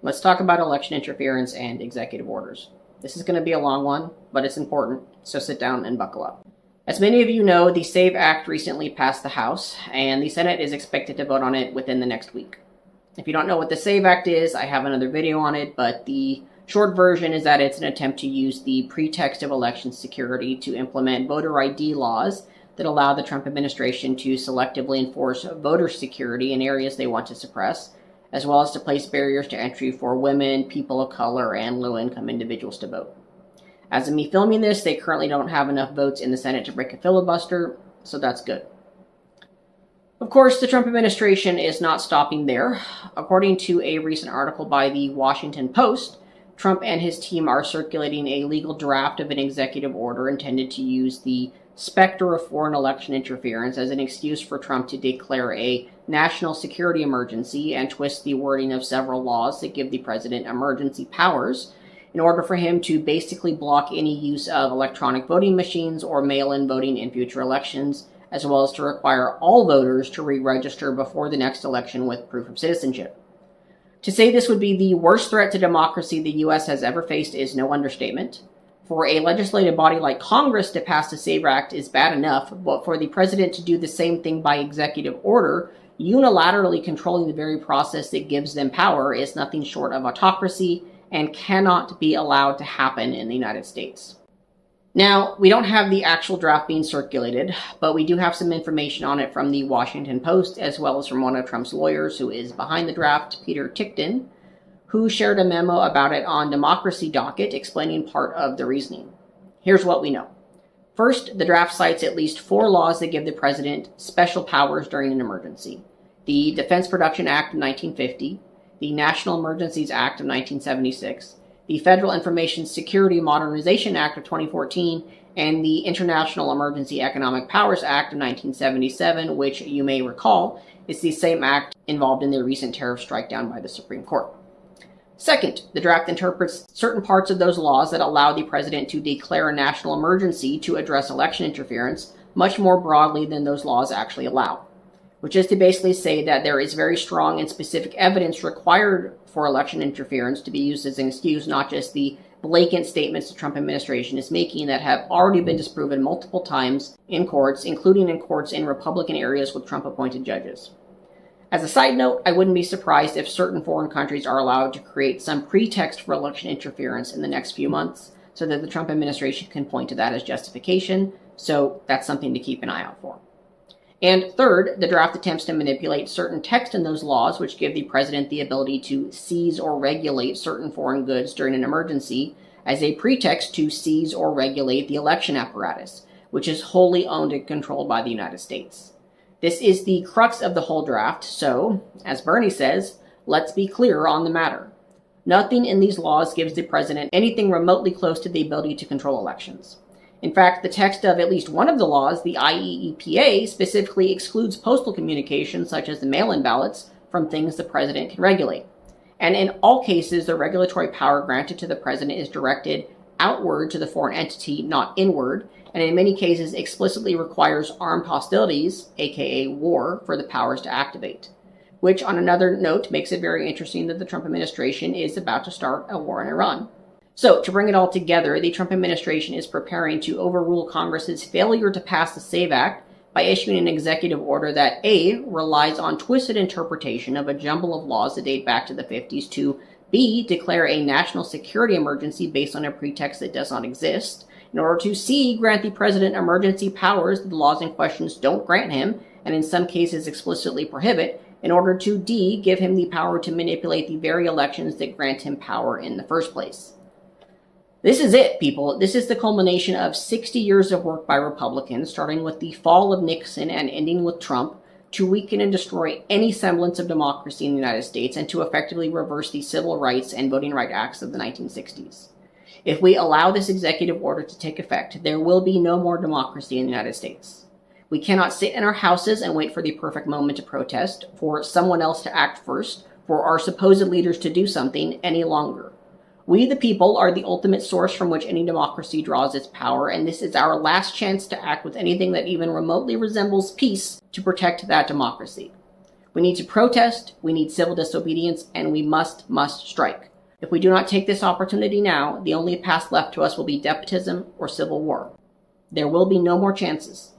Let's talk about election interference and executive orders. This is going to be a long one, but it's important, so sit down and buckle up. As many of you know, the SAVE Act recently passed the House, and the Senate is expected to vote on it within the next week. If you don't know what the SAVE Act is, I have another video on it, but the short version is that it's an attempt to use the pretext of election security to implement voter ID laws that allow the Trump administration to selectively enforce voter security in areas they want to suppress, as well as to place barriers to entry for women, people of color, and low-income individuals to vote. As of me filming this, they currently don't have enough votes in the Senate to break a filibuster, so that's good. Of course, the Trump administration is not stopping there. According to a recent article by the Washington Post, Trump and his team are circulating a legal draft of an executive order intended to use the specter of foreign election interference as an excuse for Trump to declare a national security emergency and twist the wording of several laws that give the president emergency powers in order for him to basically block any use of electronic voting machines or mail-in voting in future elections, as well as to require all voters to re-register before the next election with proof of citizenship. To say this would be the worst threat to democracy the U.S. has ever faced is no understatement. For a legislative body like Congress to pass the SAVE Act is bad enough, but for the president to do the same thing by executive order, unilaterally controlling the very process that gives them power, is nothing short of autocracy and cannot be allowed to happen in the United States. Now, we don't have the actual draft being circulated, but we do have some information on it from the Washington Post, as well as from one of Trump's lawyers who is behind the draft, Peter Ticktin, who shared a memo about it on Democracy Docket explaining part of the reasoning. Here's what we know. First, the draft cites at least 4 laws that give the president special powers during an emergency. The Defense Production Act of 1950, the National Emergencies Act of 1976, the Federal Information Security Modernization Act of 2014, and the International Emergency Economic Powers Act of 1977, which you may recall is the same act involved in the recent tariff strike down by the Supreme Court. Second, the draft interprets certain parts of those laws that allow the president to declare a national emergency to address election interference much more broadly than those laws actually allow, which is to basically say that there is very strong and specific evidence required for election interference to be used as an excuse, not just the blatant statements the Trump administration is making that have already been disproven multiple times in courts, including in courts in Republican areas with Trump-appointed judges. As a side note, I wouldn't be surprised if certain foreign countries are allowed to create some pretext for election interference in the next few months so that the Trump administration can point to that as justification, so that's something to keep an eye out for. And third, the draft attempts to manipulate certain text in those laws which give the president the ability to seize or regulate certain foreign goods during an emergency as a pretext to seize or regulate the election apparatus, which is wholly owned and controlled by the United States. This is the crux of the whole draft, so, as Bernie says, let's be clear on the matter. Nothing in these laws gives the president anything remotely close to the ability to control elections. In fact, the text of at least one of the laws, the IEEPA, specifically excludes postal communications such as the mail-in ballots from things the president can regulate. And in all cases, the regulatory power granted to the president is directed outward to the foreign entity, not inward, and in many cases explicitly requires armed hostilities, aka war, for the powers to activate. Which, on another note, makes it very interesting that the Trump administration is about to start a war in Iran. So, to bring it all together, the Trump administration is preparing to overrule Congress's failure to pass the SAVE Act by issuing an executive order that A, relies on twisted interpretation of a jumble of laws that date back to the 50s, to B, declare a national security emergency based on a pretext that does not exist, in order to C, grant the president emergency powers that the laws in question don't grant him, and in some cases explicitly prohibit, in order to D, give him the power to manipulate the very elections that grant him power in the first place. This is it, people. This is the culmination of 60 years of work by Republicans, starting with the fall of Nixon and ending with Trump, to weaken and destroy any semblance of democracy in the United States and to effectively reverse the civil rights and voting rights acts of the 1960s. If we allow this executive order to take effect, there will be no more democracy in the United States. We cannot sit in our houses and wait for the perfect moment to protest, for someone else to act first, for our supposed leaders to do something any longer. We, the people, are the ultimate source from which any democracy draws its power, and this is our last chance to act with anything that even remotely resembles peace to protect that democracy. We need to protest, we need civil disobedience, and we must strike. If we do not take this opportunity now, the only path left to us will be despotism or civil war. There will be no more chances.